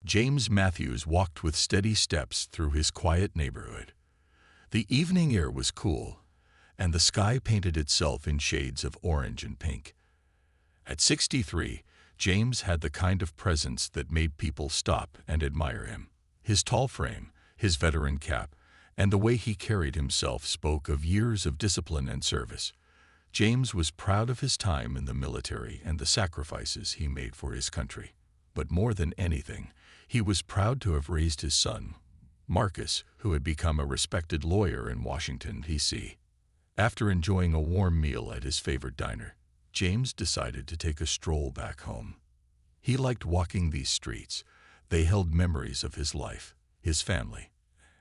James Matthews walked with steady steps through his quiet neighborhood. The evening air was cool, and the sky painted itself in shades of orange and pink. At 63, James had the kind of presence that made people stop and admire him. His tall frame, his veteran cap, and the way he carried himself spoke of years of discipline and service. James was proud of his time in the military and the sacrifices he made for his country. But more than anything, he was proud to have raised his son, Marcus, who had become a respected lawyer in Washington, D.C. After enjoying a warm meal at his favorite diner, James decided to take a stroll back home. He liked walking these streets. They held memories of his life, his family,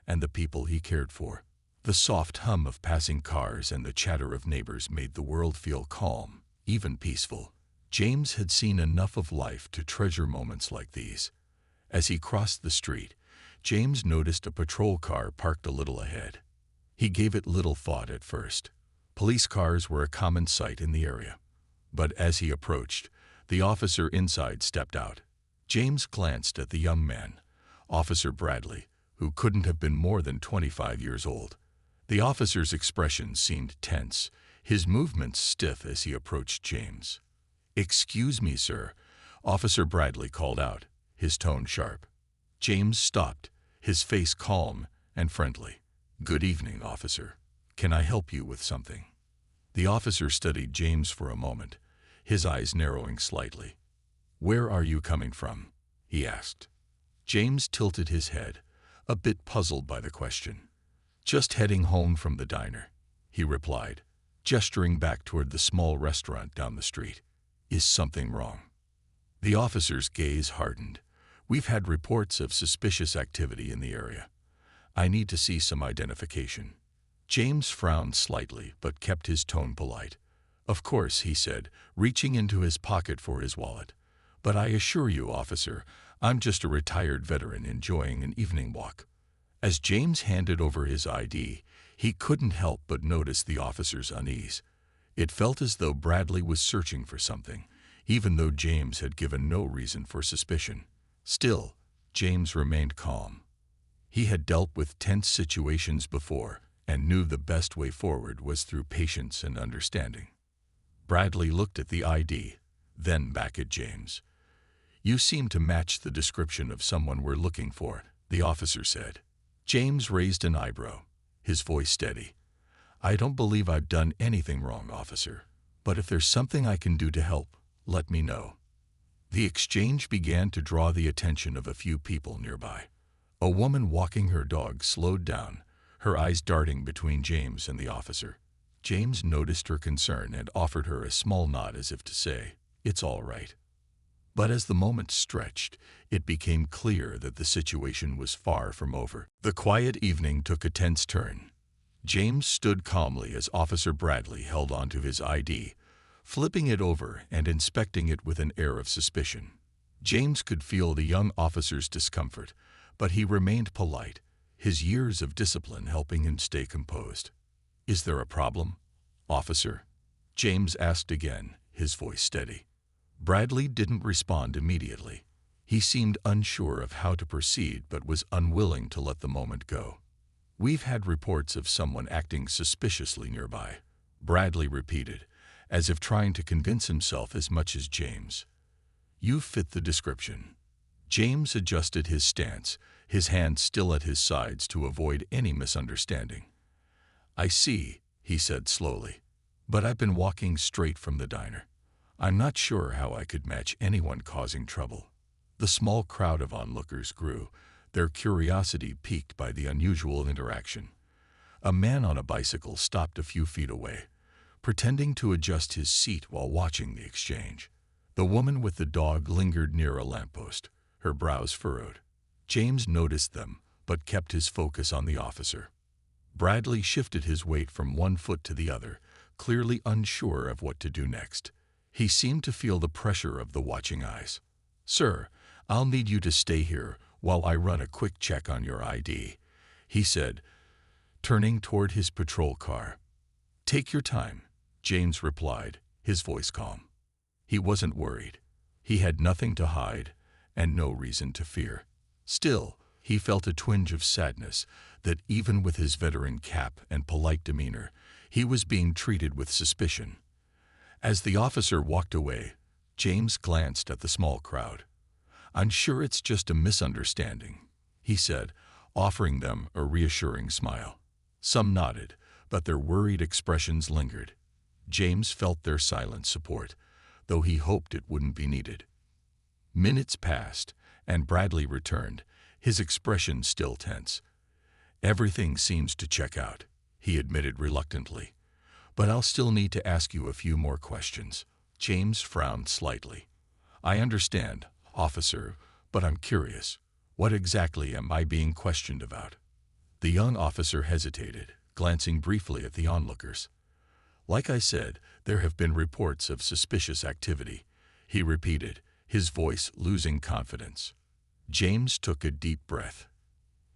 and the people he cared for. The soft hum of passing cars and the chatter of neighbors made the world feel calm, even peaceful. James had seen enough of life to treasure moments like these. As he crossed the street, James noticed a patrol car parked a little ahead. He gave it little thought at first. Police cars were a common sight in the area. But as he approached, the officer inside stepped out. James glanced at the young man, Officer Bradley, who couldn't have been more than 25 years old. The officer's expression seemed tense, his movements stiff as he approached James. "Excuse me, sir," Officer Bradley called out, his tone sharp. James stopped, his face calm and friendly. "Good evening, officer. Can I help you with something?" The officer studied James for a moment, his eyes narrowing slightly. "Where are you coming from?" he asked. James tilted his head, a bit puzzled by the question. "Just heading home from the diner," he replied, gesturing back toward the small restaurant down the street. "Is something wrong?" The officer's gaze hardened. "We've had reports of suspicious activity in the area. I need to see some identification." James frowned slightly but kept his tone polite. "Of course," he said, reaching into his pocket for his wallet. "But I assure you, officer, I'm just a retired veteran enjoying an evening walk." As James handed over his ID, he couldn't help but notice the officer's unease. It felt as though Bradley was searching for something, even though James had given no reason for suspicion. Still, James remained calm. He had dealt with tense situations before and knew the best way forward was through patience and understanding. Bradley looked at the ID, then back at James. "You seem to match the description of someone we're looking for," the officer said. James raised an eyebrow, his voice steady. "I don't believe I've done anything wrong, officer, but if there's something I can do to help, let me know." The exchange began to draw the attention of a few people nearby. A woman walking her dog slowed down, her eyes darting between James and the officer. James noticed her concern and offered her a small nod as if to say, "It's all right." But as the moment stretched, it became clear that the situation was far from over. The quiet evening took a tense turn. James stood calmly as Officer Bradley held onto his ID, flipping it over and inspecting it with an air of suspicion. James could feel the young officer's discomfort, but he remained polite, his years of discipline helping him stay composed. "Is there a problem, officer?" James asked again, his voice steady. Bradley didn't respond immediately. He seemed unsure of how to proceed but was unwilling to let the moment go. "We've had reports of someone acting suspiciously nearby," Bradley repeated, as if trying to convince himself as much as James. "You fit the description." James adjusted his stance, his hands still at his sides to avoid any misunderstanding. "I see," he said slowly, "but I've been walking straight from the diner. I'm not sure how I could match anyone causing trouble." The small crowd of onlookers grew, their curiosity piqued by the unusual interaction. A man on a bicycle stopped a few feet away, pretending to adjust his seat while watching the exchange. The woman with the dog lingered near a lamppost, her brows furrowed. James noticed them, but kept his focus on the officer. Bradley shifted his weight from one foot to the other, clearly unsure of what to do next. He seemed to feel the pressure of the watching eyes. "Sir, I'll need you to stay here while I run a quick check on your ID," he said, turning toward his patrol car. "Take your time," James replied, his voice calm. He wasn't worried. He had nothing to hide and no reason to fear. Still, he felt a twinge of sadness that even with his veteran cap and polite demeanor, he was being treated with suspicion. As the officer walked away, James glanced at the small crowd. "I'm sure it's just a misunderstanding," he said, offering them a reassuring smile. Some nodded, but their worried expressions lingered. James felt their silent support, though he hoped it wouldn't be needed. Minutes passed, and Bradley returned, his expression still tense. "Everything seems to check out," he admitted reluctantly. "But I'll still need to ask you a few more questions." James frowned slightly. "I understand, officer, but I'm curious. What exactly am I being questioned about?" The young officer hesitated, glancing briefly at the onlookers. "Like I said, there have been reports of suspicious activity," he repeated, his voice losing confidence. James took a deep breath.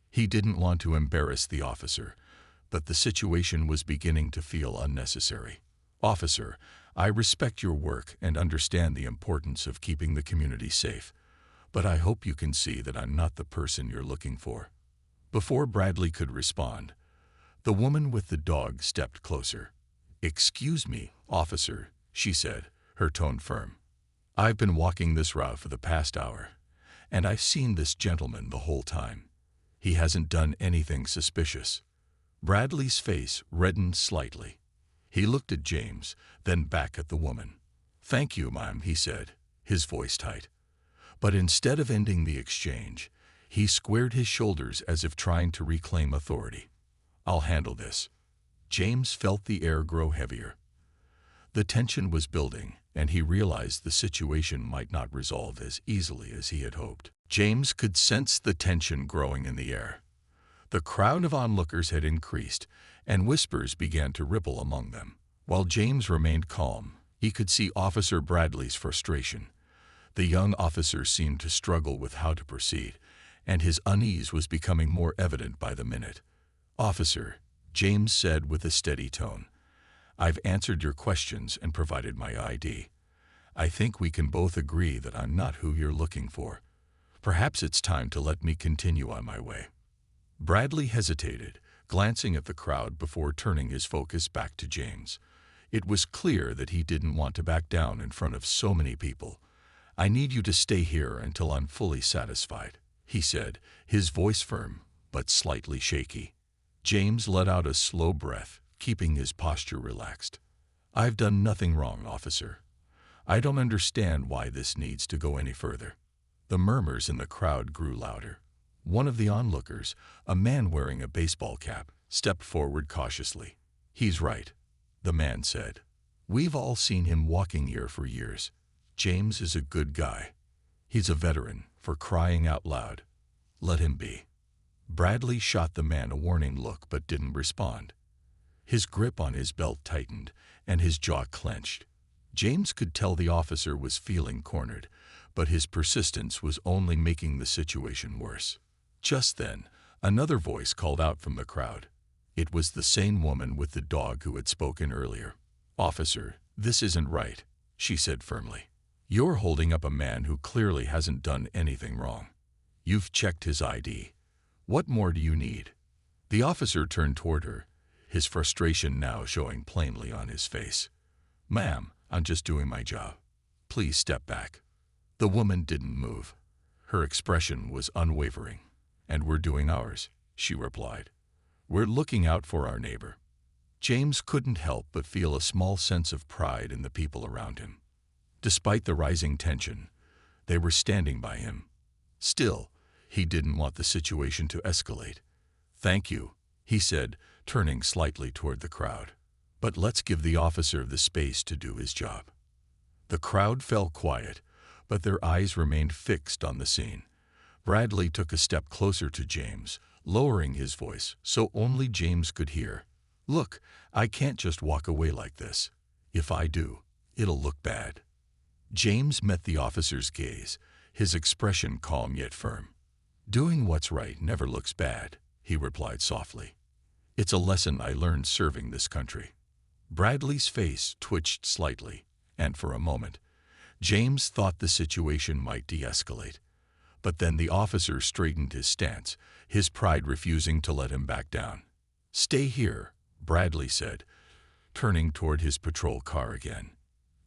He didn't want to embarrass the officer, but the situation was beginning to feel unnecessary. "Officer, I respect your work and understand the importance of keeping the community safe, but I hope you can see that I'm not the person you're looking for." Before Bradley could respond, the woman with the dog stepped closer. "Excuse me, officer," she said, her tone firm. "I've been walking this route for the past hour, and I've seen this gentleman the whole time. He hasn't done anything suspicious." Bradley's face reddened slightly. He looked at James, then back at the woman. "Thank you, ma'am," he said, his voice tight. But instead of ending the exchange, he squared his shoulders as if trying to reclaim authority. "I'll handle this." James felt the air grow heavier. The tension was building, and he realized the situation might not resolve as easily as he had hoped. James could sense the tension growing in the air. The crowd of onlookers had increased, and whispers began to ripple among them. While James remained calm, he could see Officer Bradley's frustration. The young officer seemed to struggle with how to proceed, and his unease was becoming more evident by the minute. "Officer," James said with a steady tone, "I've answered your questions and provided my ID. I think we can both agree that I'm not who you're looking for. Perhaps it's time to let me continue on my way." Bradley hesitated, glancing at the crowd before turning his focus back to James. It was clear that he didn't want to back down in front of so many people. "I need you to stay here until I'm fully satisfied," he said, his voice firm but slightly shaky. James let out a slow breath, keeping his posture relaxed. "I've done nothing wrong, officer. I don't understand why this needs to go any further." The murmurs in the crowd grew louder. One of the onlookers, a man wearing a baseball cap, stepped forward cautiously. "He's right," the man said. "We've all seen him walking here for years. James is a good guy. He's a veteran, for crying out loud. Let him be." Bradley shot the man a warning look but didn't respond. His grip on his belt tightened, and his jaw clenched. James could tell the officer was feeling cornered, but his persistence was only making the situation worse. Just then, another voice called out from the crowd. It was the same woman with the dog who had spoken earlier. "Officer, this isn't right," she said firmly. "You're holding up a man who clearly hasn't done anything wrong. You've checked his ID. What more do you need?" The officer turned toward her, his frustration now showing plainly on his face. "Ma'am, I'm just doing my job. Please step back." The woman didn't move. Her expression was unwavering. "And we're doing ours," she replied. "We're looking out for our neighbor." James couldn't help but feel a small sense of pride in the people around him. Despite the rising tension, they were standing by him. Still, he didn't want the situation to escalate. "Thank you," he said, turning slightly toward the crowd. "But let's give the officer the space to do his job." The crowd fell quiet, but their eyes remained fixed on the scene. Bradley took a step closer to James, lowering his voice so only James could hear. "Look, I can't just walk away like this. If I do, it'll look bad." James met the officer's gaze, his expression calm yet firm. "Doing what's right never looks bad," he replied softly. "It's a lesson I learned serving this country." Bradley's face twitched slightly, and for a moment, James thought the situation might de-escalate. But then the officer straightened his stance, his pride refusing to let him back down. "Stay here," Bradley said, turning toward his patrol car again.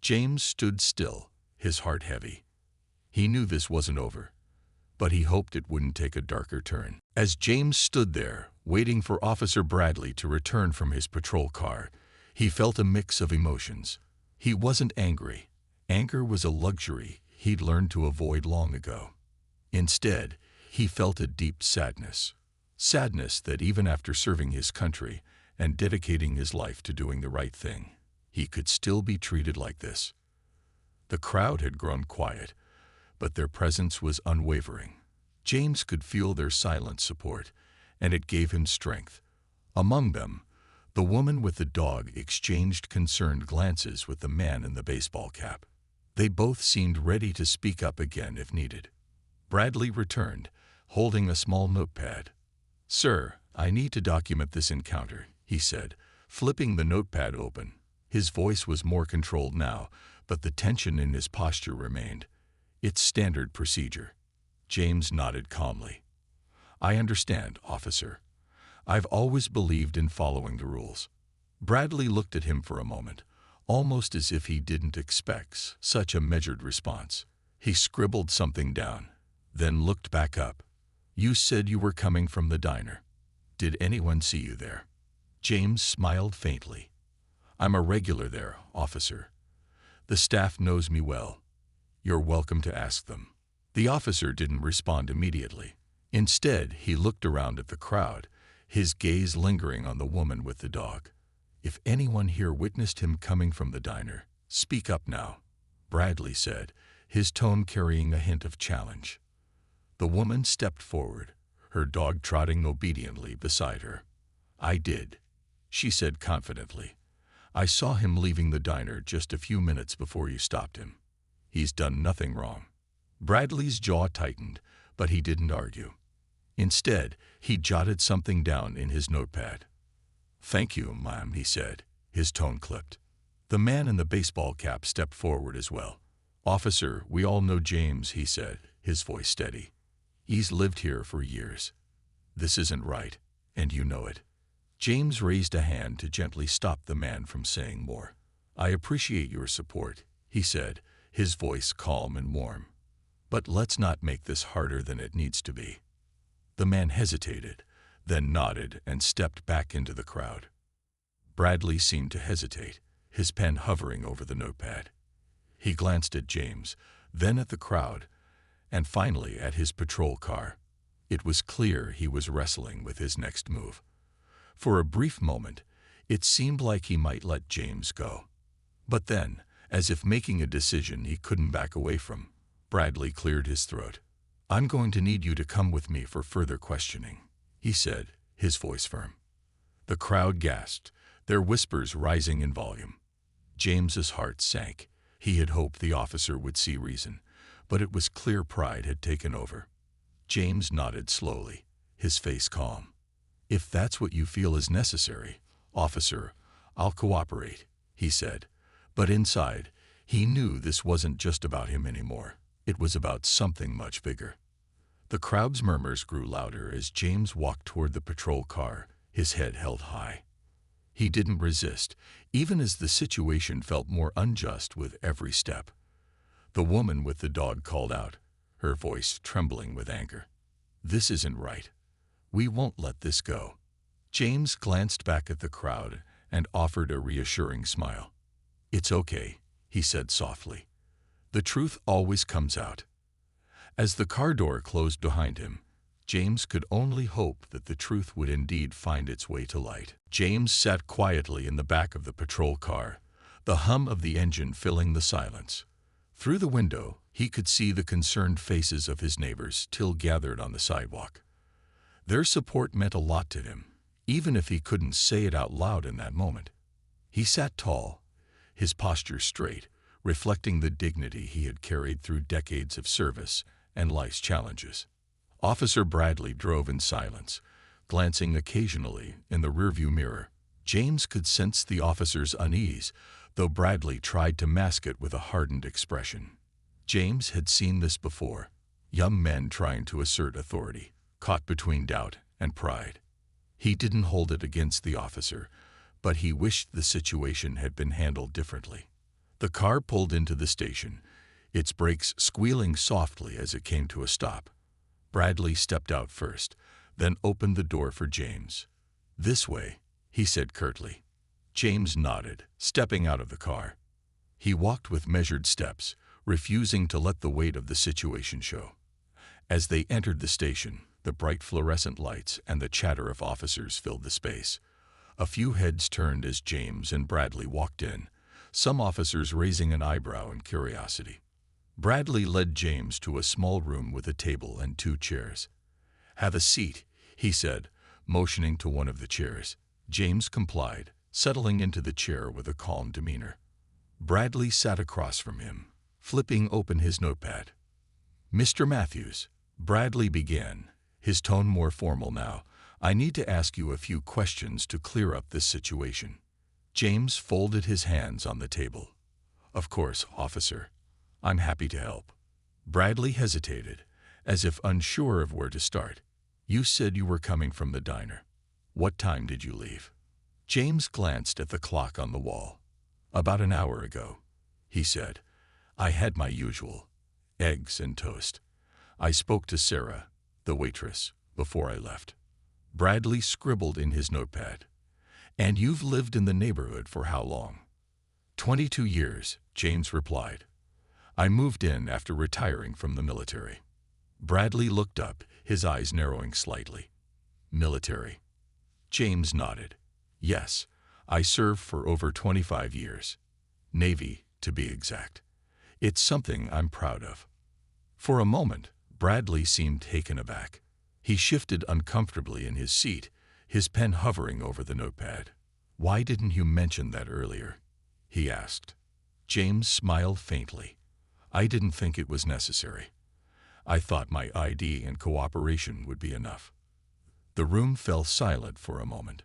James stood still, his heart heavy. He knew this wasn't over, but he hoped it wouldn't take a darker turn. As James stood there, waiting for Officer Bradley to return from his patrol car, he felt a mix of emotions. He wasn't angry. Anger was a luxury he'd learned to avoid long ago. Instead, he felt a deep sadness. Sadness that even after serving his country and dedicating his life to doing the right thing, he could still be treated like this. The crowd had grown quiet, but their presence was unwavering. James could feel their silent support, and it gave him strength. Among them, the woman with the dog exchanged concerned glances with the man in the baseball cap. They both seemed ready to speak up again if needed. Bradley returned, holding a small notepad. "Sir, I need to document this encounter," he said, flipping the notepad open. His voice was more controlled now, but the tension in his posture remained. "It's standard procedure." James nodded calmly. "I understand, officer. I've always believed in following the rules." Bradley looked at him for a moment, almost as if he didn't expect such a measured response. He scribbled something down, then looked back up. "You said you were coming from the diner. Did anyone see you there?" James smiled faintly. "I'm a regular there, officer. The staff knows me well. You're welcome to ask them." The officer didn't respond immediately. Instead, he looked around at the crowd, his gaze lingering on the woman with the dog. "If anyone here witnessed him coming from the diner, speak up now," Bradley said, his tone carrying a hint of challenge. The woman stepped forward, her dog trotting obediently beside her. "I did," she said confidently. "I saw him leaving the diner just a few minutes before you stopped him. He's done nothing wrong." Bradley's jaw tightened, but he didn't argue. Instead, he jotted something down in his notepad. "Thank you, ma'am," he said, his tone clipped. The man in the baseball cap stepped forward as well. "Officer, we all know James," he said, his voice steady. "He's lived here for years. This isn't right, and you know it." James raised a hand to gently stop the man from saying more. "I appreciate your support," he said, his voice calm and warm. "But let's not make this harder than it needs to be." The man hesitated, then nodded and stepped back into the crowd. Bradley seemed to hesitate, his pen hovering over the notepad. He glanced at James, then at the crowd, and finally at his patrol car. It was clear he was wrestling with his next move. For a brief moment, it seemed like he might let James go. But then, as if making a decision he couldn't back away from, Bradley cleared his throat. "I'm going to need you to come with me for further questioning," he said, his voice firm. The crowd gasped, their whispers rising in volume. James's heart sank. He had hoped the officer would see reason, but it was clear pride had taken over. James nodded slowly, his face calm. "If that's what you feel is necessary, officer, I'll cooperate," he said. But inside, he knew this wasn't just about him anymore. It was about something much bigger. The crowd's murmurs grew louder as James walked toward the patrol car, his head held high. He didn't resist, even as the situation felt more unjust with every step. The woman with the dog called out, her voice trembling with anger. "This isn't right. We won't let this go." James glanced back at the crowd and offered a reassuring smile. "It's okay," he said softly. "The truth always comes out." As the car door closed behind him, James could only hope that the truth would indeed find its way to light. James sat quietly in the back of the patrol car, the hum of the engine filling the silence. Through the window, he could see the concerned faces of his neighbors still gathered on the sidewalk. Their support meant a lot to him, even if he couldn't say it out loud in that moment. He sat tall, his posture straight, reflecting the dignity he had carried through decades of service and life's challenges. Officer Bradley drove in silence, glancing occasionally in the rearview mirror. James could sense the officer's unease, though Bradley tried to mask it with a hardened expression. James had seen this before. young men trying to assert authority, caught between doubt and pride. He didn't hold it against the officer, but he wished the situation had been handled differently. The car pulled into the station, its brakes squealing softly as it came to a stop. Bradley stepped out first, then opened the door for James. "This way," he said curtly. James nodded, stepping out of the car. He walked with measured steps, refusing to let the weight of the situation show. As they entered the station, the bright fluorescent lights and the chatter of officers filled the space. A few heads turned as James and Bradley walked in, some officers raising an eyebrow in curiosity. Bradley led James to a small room with a table and 2 chairs. "Have a seat," he said, motioning to one of the chairs. James complied, settling into the chair with a calm demeanor. Bradley sat across from him, flipping open his notepad. "Mr. Matthews," Bradley began, his tone more formal now, "I need to ask you a few questions to clear up this situation." James folded his hands on the table. "Of course, officer. I'm happy to help." Bradley hesitated, as if unsure of where to start. "You said you were coming from the diner. What time did you leave?" James glanced at the clock on the wall. "About an hour ago," he said. "I had my usual, eggs and toast. I spoke to Sarah, the waitress, before I left." Bradley scribbled in his notepad. "And you've lived in the neighborhood for how long?" 22 years, James replied. "I moved in after retiring from the military." Bradley looked up, his eyes narrowing slightly. "Military?" James nodded. "Yes, I served for over 25 years. Navy, to be exact. It's something I'm proud of." For a moment, Bradley seemed taken aback. He shifted uncomfortably in his seat, his pen hovering over the notepad. "Why didn't you mention that earlier?" he asked. James smiled faintly. "I didn't think it was necessary. I thought my ID and cooperation would be enough." The room fell silent for a moment.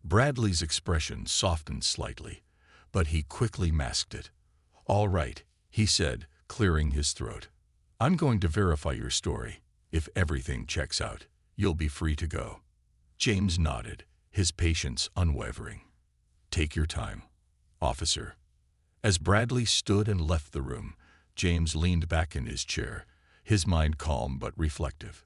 Bradley's expression softened slightly, but he quickly masked it. "All right," he said, clearing his throat. "I'm going to verify your story. If everything checks out, you'll be free to go." James nodded, his patience unwavering. "Take your time, officer." As Bradley stood and left the room, James leaned back in his chair, his mind calm but reflective.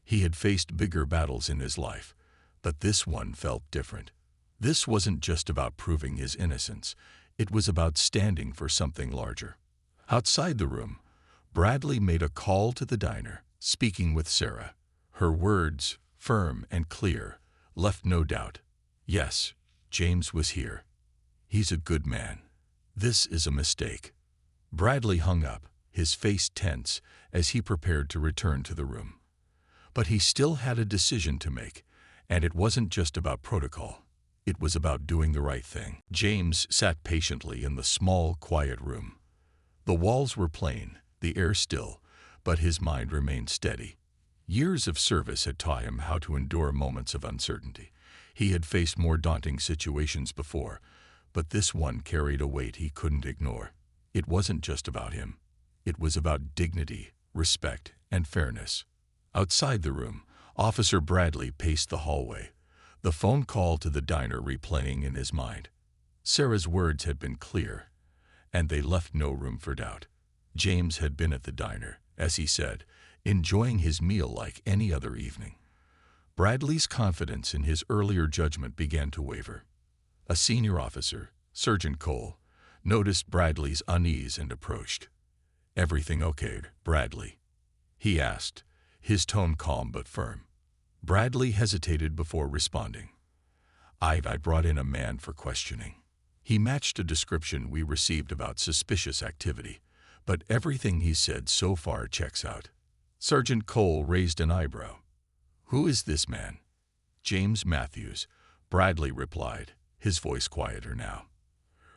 He had faced bigger battles in his life, but this one felt different. This wasn't just about proving his innocence. It was about standing for something larger. Outside the room, Bradley made a call to the diner, speaking with Sarah. Her words, firm and clear, left no doubt. Yes, James was here. He's a good man. This is a mistake. Bradley hung up, his face tense, as he prepared to return to the room. But he still had a decision to make, and it wasn't just about protocol. It was about doing the right thing. James sat patiently in the small, quiet room. The walls were plain, the air still, but his mind remained steady. Years of service had taught him how to endure moments of uncertainty. He had faced more daunting situations before, but this one carried a weight he couldn't ignore. It wasn't just about him. It was about dignity, respect, and fairness. Outside the room, Officer Bradley paced the hallway, the phone call to the diner replaying in his mind. Sarah's words had been clear, and they left no room for doubt. James had been at the diner, as he said, enjoying his meal like any other evening. Bradley's confidence in his earlier judgment began to waver. A senior officer, Sergeant Cole, noticed Bradley's unease and approached. "Everything okay, Bradley?" he asked, his tone calm but firm. Bradley hesitated before responding. I brought in a man for questioning." He matched a description we received about suspicious activity, but everything he said so far checks out. Sergeant Cole raised an eyebrow. "Who is this man?" "James Matthews," Bradley replied, his voice quieter now.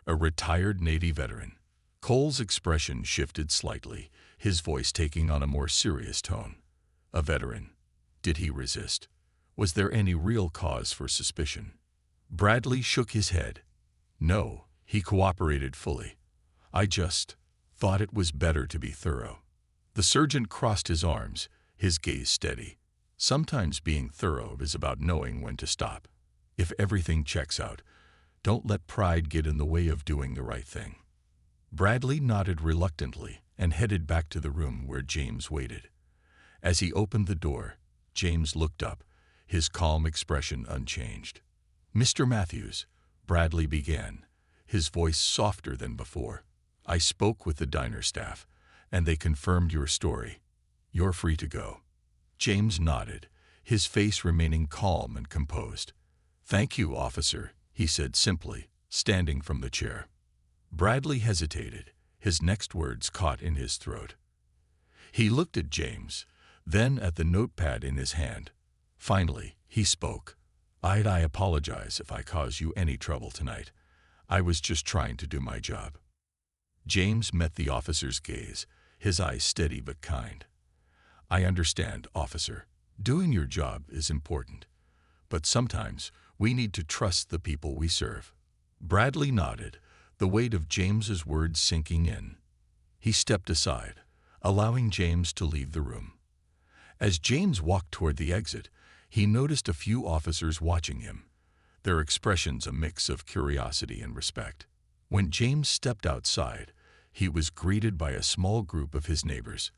"A retired Navy veteran." Cole's expression shifted slightly, his voice taking on a more serious tone. "A veteran. Did he resist? Was there any real cause for suspicion?" Bradley shook his head. "No, he cooperated fully. I just thought it was better to be thorough." The sergeant crossed his arms, his gaze steady. Sometimes being thorough is about knowing when to stop. If everything checks out, don't let pride get in the way of doing the right thing. Bradley nodded reluctantly and headed back to the room where James waited. As he opened the door, James looked up, his calm expression unchanged. "Mr. Matthews," Bradley began, his voice softer than before, "I spoke with the diner staff, and they confirmed your story. You're free to go." James nodded, his face remaining calm and composed. "Thank you, officer," he said simply, standing from the chair. Bradley hesitated, his next words caught in his throat. He looked at James, then at the notepad in his hand. Finally, he spoke. I apologize if I caused you any trouble tonight. I was just trying to do my job." James met the officer's gaze, his eyes steady but kind. "I understand, officer. Doing your job is important. But sometimes we need to trust the people we serve." Bradley nodded, the weight of James's words sinking in. He stepped aside, allowing James to leave the room. As James walked toward the exit, he noticed a few officers watching him, their expressions a mix of curiosity and respect. When James stepped outside, he was greeted by a small group of his neighbors.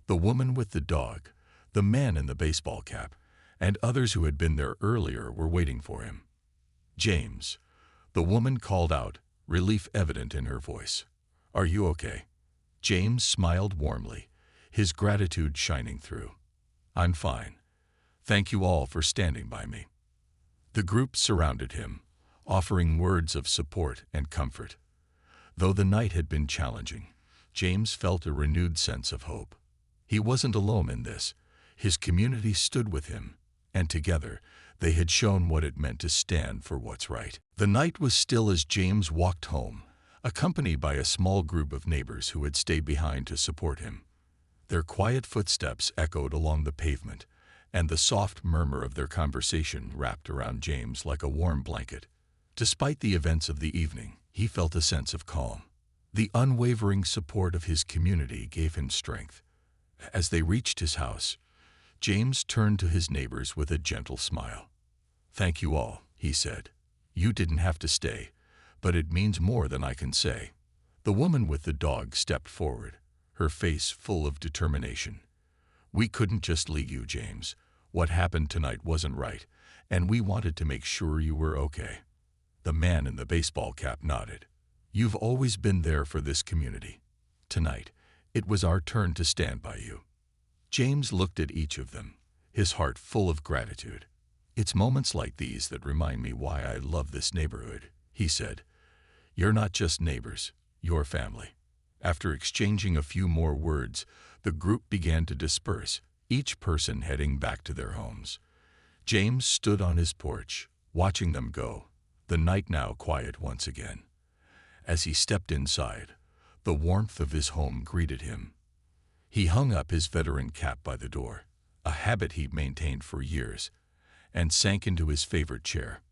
The woman with the dog, the man in the baseball cap, and others who had been there earlier were waiting for him. "James," the woman called out, relief evident in her voice. "Are you okay?" James smiled warmly, his gratitude shining through. "I'm fine. Thank you all for standing by me." The group surrounded him, offering words of support and comfort. Though the night had been challenging, James felt a renewed sense of hope. He wasn't alone in this. His community stood with him, and together they had shown what it meant to stand for what's right. The night was still as James walked home, accompanied by a small group of neighbors who had stayed behind to support him. Their quiet footsteps echoed along the pavement, and the soft murmur of their conversation wrapped around James like a warm blanket. Despite the events of the evening, he felt a sense of calm. The unwavering support of his community gave him strength. As they reached his house, James turned to his neighbors with a gentle smile. "Thank you all," he said. "You didn't have to stay, but it means more than I can say." The woman with the dog stepped forward, her face full of determination. "We couldn't just leave you, James. What happened tonight wasn't right, and we wanted to make sure you were okay." The man in the baseball cap nodded. "You've always been there for this community. Tonight, it was our turn to stand by you." James looked at each of them, his heart full of gratitude. "It's moments like these that remind me why I love this neighborhood," he said. "You're not just neighbors, you're family." After exchanging a few more words, the group began to disperse, each person heading back to their homes. James stood on his porch, watching them go, the night now quiet once again. As he stepped inside, the warmth of his home greeted him. He hung up his veteran cap by the door, a habit he'd maintained for years, and sank into his favorite chair.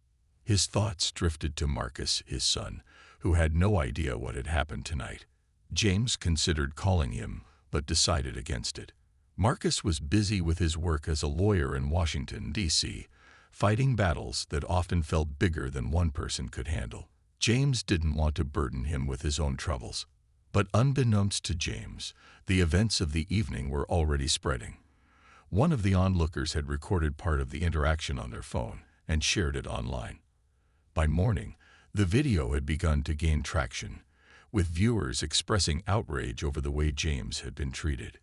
His thoughts drifted to Marcus, his son, who had no idea what had happened tonight. James considered calling him, but decided against it. Marcus was busy with his work as a lawyer in Washington, D.C., fighting battles that often felt bigger than one person could handle. James didn't want to burden him with his own troubles. But unbeknownst to James, the events of the evening were already spreading. One of the onlookers had recorded part of the interaction on their phone and shared it online. By morning, the video had begun to gain traction, with viewers expressing outrage over the way James had been treated.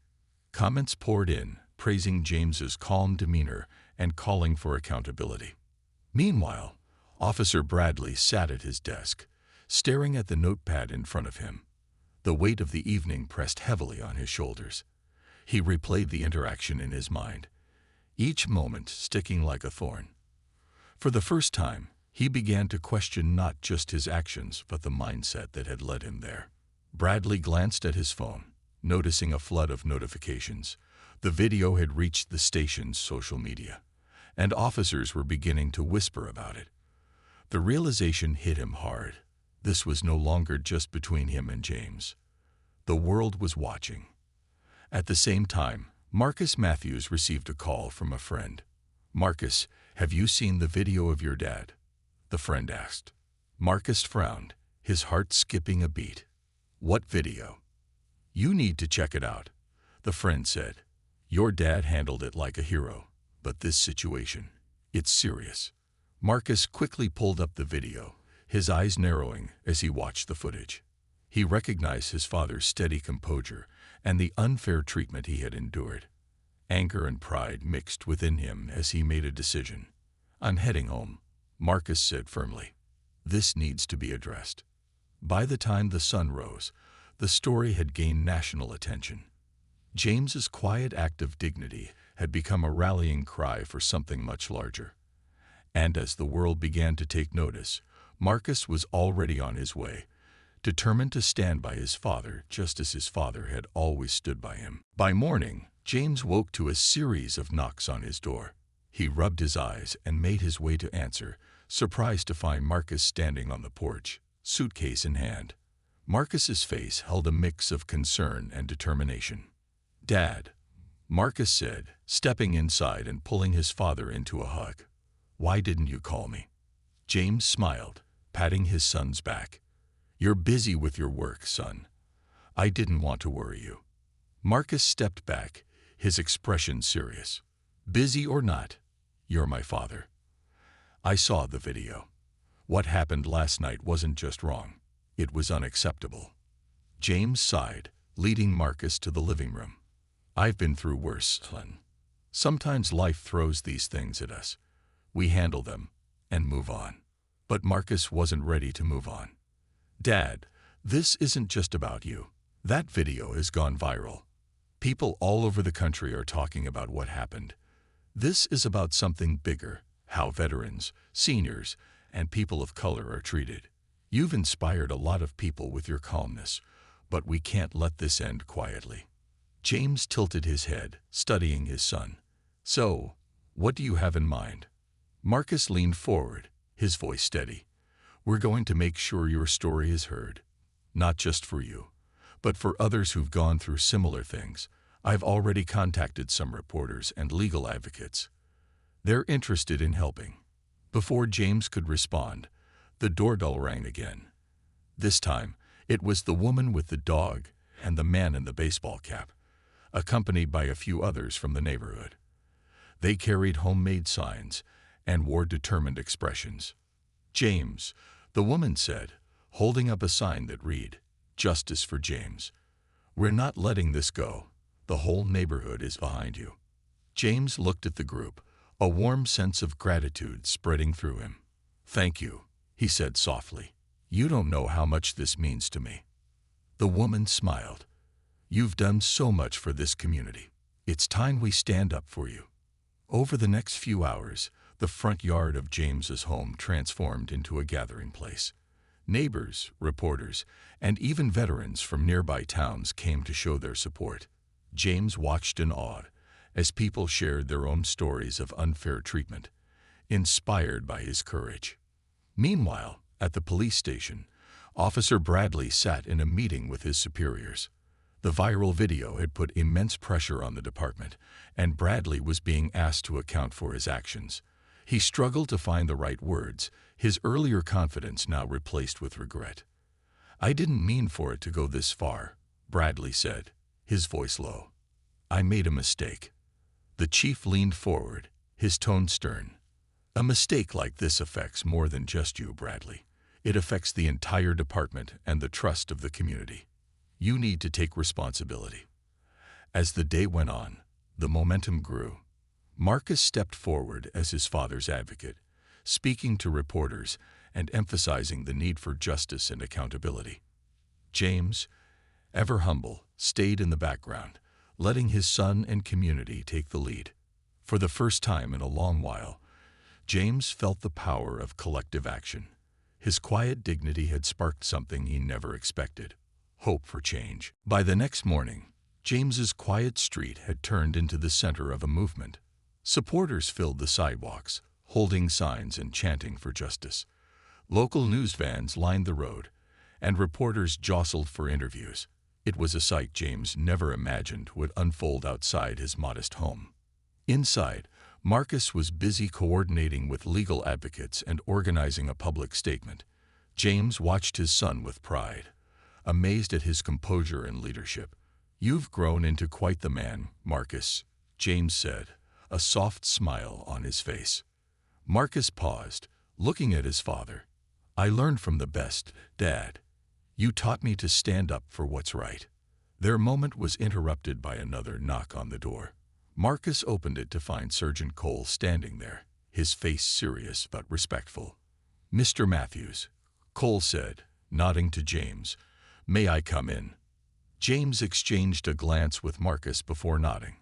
Comments poured in, praising James's calm demeanor and calling for accountability. Meanwhile, Officer Bradley sat at his desk, staring at the notepad in front of him. The weight of the evening pressed heavily on his shoulders. He replayed the interaction in his mind, each moment sticking like a thorn. For the first time, he began to question not just his actions, but the mindset that had led him there. Bradley glanced at his phone, noticing a flood of notifications. The video had reached the station's social media, and officers were beginning to whisper about it. The realization hit him hard. This was no longer just between him and James. The world was watching. At the same time, Marcus Matthews received a call from a friend. "Marcus, have you seen the video of your dad?" the friend asked. Marcus frowned, his heart skipping a beat. "What video?" "You need to check it out," the friend said. "Your dad handled it like a hero, but this situation, it's serious." Marcus quickly pulled up the video, his eyes narrowing as he watched the footage. He recognized his father's steady composure and the unfair treatment he had endured. Anger and pride mixed within him as he made a decision. "I'm heading home," Marcus said firmly. "This needs to be addressed." By the time the sun rose, the story had gained national attention. James's quiet act of dignity had become a rallying cry for something much larger. And as the world began to take notice, Marcus was already on his way, determined to stand by his father just as his father had always stood by him. By morning, James woke to a series of knocks on his door. He rubbed his eyes and made his way to answer, surprised to find Marcus standing on the porch, suitcase in hand. Marcus's face held a mix of concern and determination. "Dad," Marcus said, stepping inside and pulling his father into a hug. "Why didn't you call me?" James smiled, patting his son's back. "You're busy with your work, son. I didn't want to worry you." Marcus stepped back, his expression serious. "Busy or not, you're my father. I saw the video. What happened last night wasn't just wrong. It was unacceptable." James sighed, leading Marcus to the living room. "I've been through worse, son. Sometimes life throws these things at us. We handle them and move on." But Marcus wasn't ready to move on. "Dad, this isn't just about you. That video has gone viral. People all over the country are talking about what happened. This is about something bigger, how veterans, seniors, and people of color are treated. You've inspired a lot of people with your calmness, but we can't let this end quietly." James tilted his head, studying his son. "So, what do you have in mind?" Marcus leaned forward, his voice steady. "We're going to make sure your story is heard. Not just for you, but for others who've gone through similar things. I've already contacted some reporters and legal advocates. They're interested in helping." Before James could respond, the doorbell rang again. This time, it was the woman with the dog and the man in the baseball cap, accompanied by a few others from the neighborhood. They carried homemade signs and wore determined expressions. "James," the woman said, holding up a sign that read, "Justice for James. We're not letting this go. The whole neighborhood is behind you." James looked at the group, a warm sense of gratitude spreading through him. "Thank you," he said softly. "You don't know how much this means to me." The woman smiled. "You've done so much for this community. It's time we stand up for you." Over the next few hours, the front yard of James's home transformed into a gathering place. Neighbors, reporters, and even veterans from nearby towns came to show their support. James watched in awe as people shared their own stories of unfair treatment, inspired by his courage. Meanwhile, at the police station, Officer Bradley sat in a meeting with his superiors. The viral video had put immense pressure on the department, and Bradley was being asked to account for his actions. He struggled to find the right words, his earlier confidence now replaced with regret. "I didn't mean for it to go this far," Bradley said, his voice low. "I made a mistake." The chief leaned forward, his tone stern. "A mistake like this affects more than just you, Bradley. It affects the entire department and the trust of the community. You need to take responsibility." As the day went on, the momentum grew. Marcus stepped forward as his father's advocate, speaking to reporters and emphasizing the need for justice and accountability. James, ever humble, stayed in the background, letting his son and community take the lead. For the first time in a long while, James felt the power of collective action. His quiet dignity had sparked something he never expected: hope for change. By the next morning, James's quiet street had turned into the center of a movement. Supporters filled the sidewalks, holding signs and chanting for justice. Local news vans lined the road, and reporters jostled for interviews. It was a sight James never imagined would unfold outside his modest home. Inside, Marcus was busy coordinating with legal advocates and organizing a public statement. James watched his son with pride, amazed at his composure and leadership. "You've grown into quite the man, Marcus," James said, a soft smile on his face. Marcus paused, looking at his father. "I learned from the best, Dad. You taught me to stand up for what's right." Their moment was interrupted by another knock on the door. Marcus opened it to find Sergeant Cole standing there, his face serious but respectful. "Mr. Matthews," Cole said, nodding to James. "May I come in?" James exchanged a glance with Marcus before nodding.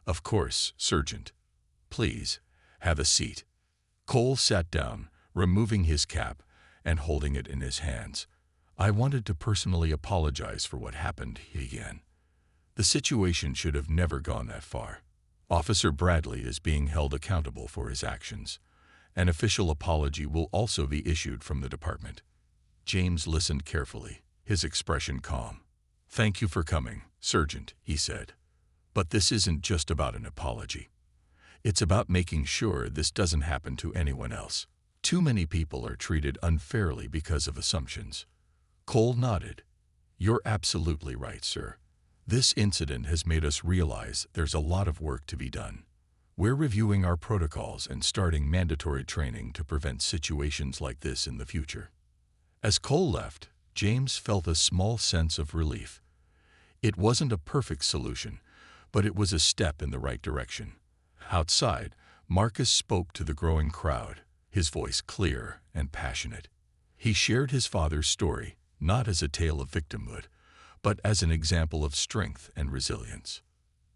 "Of course, Sergeant. Please, have a seat." Cole sat down, removing his cap and holding it in his hands. "I wanted to personally apologize for what happened," he began. "The situation should have never gone that far. Officer Bradley is being held accountable for his actions. An official apology will also be issued from the department." James listened carefully, his expression calm. "Thank you for coming, Sergeant," he said. "But this isn't just about an apology. It's about making sure this doesn't happen to anyone else. Too many people are treated unfairly because of assumptions." Cole nodded. "You're absolutely right, sir. This incident has made us realize there's a lot of work to be done. We're reviewing our protocols and starting mandatory training to prevent situations like this in the future." As Cole left, James felt a small sense of relief. It wasn't a perfect solution, but it was a step in the right direction. Outside, Marcus spoke to the growing crowd, his voice clear and passionate. He shared his father's story, not as a tale of victimhood, but as an example of strength and resilience.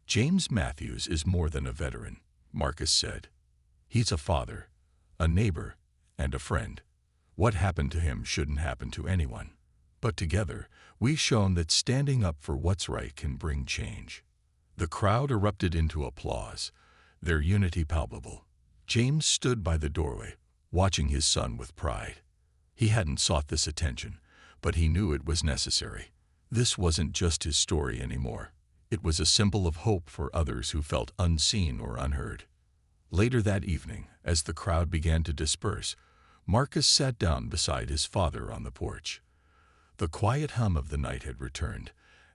"James Matthews is more than a veteran," Marcus said. "He's a father, a neighbor, and a friend. What happened to him shouldn't happen to anyone. But together, we've shown that standing up for what's right can bring change." The crowd erupted into applause, their unity palpable. James stood by the doorway, watching his son with pride. He hadn't sought this attention, but he knew it was necessary. This wasn't just his story anymore. It was a symbol of hope for others who felt unseen or unheard. Later that evening, as the crowd began to disperse, Marcus sat down beside his father on the porch. The quiet hum of the night had returned,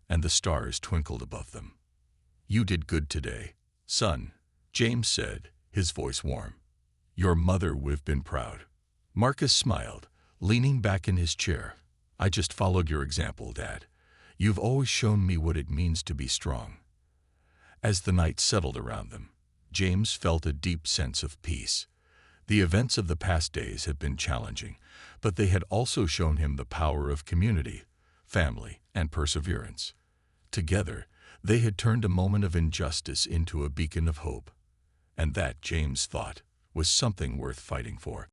and the stars twinkled above them. "You did good today, son," James said, his voice warm. "Your mother would have been proud." Marcus smiled, leaning back in his chair. "I just followed your example, Dad. You've always shown me what it means to be strong." As the night settled around them, James felt a deep sense of peace. The events of the past days had been challenging, but they had also shown him the power of community, family, and perseverance. Together, they had turned a moment of injustice into a beacon of hope. And that, James thought, was something worth fighting for.